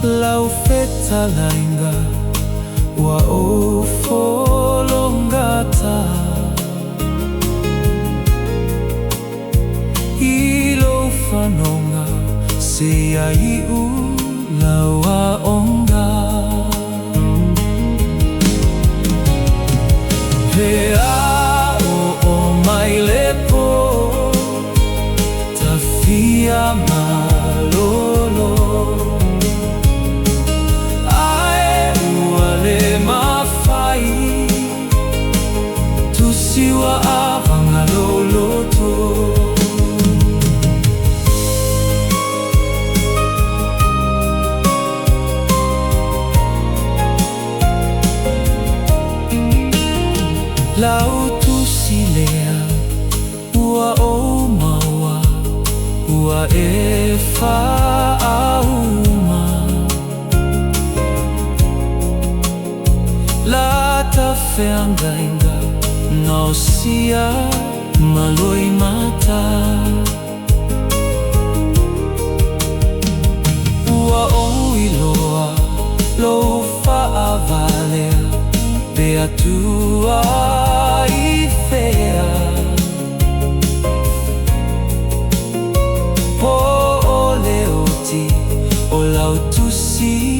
lau feta lainga wa o folongata ilo fanonga se ai u lawa onga Pea o mai lepo tafia malolo Ae ua le mawhai tusiwa awanga loloto Lau tusilea ua o maua ua e whaauma La ta whiangainga ngau sia maloi mata Ua o iloa lo whaavalea Pea tua I whea Po o leo ti o lau tusi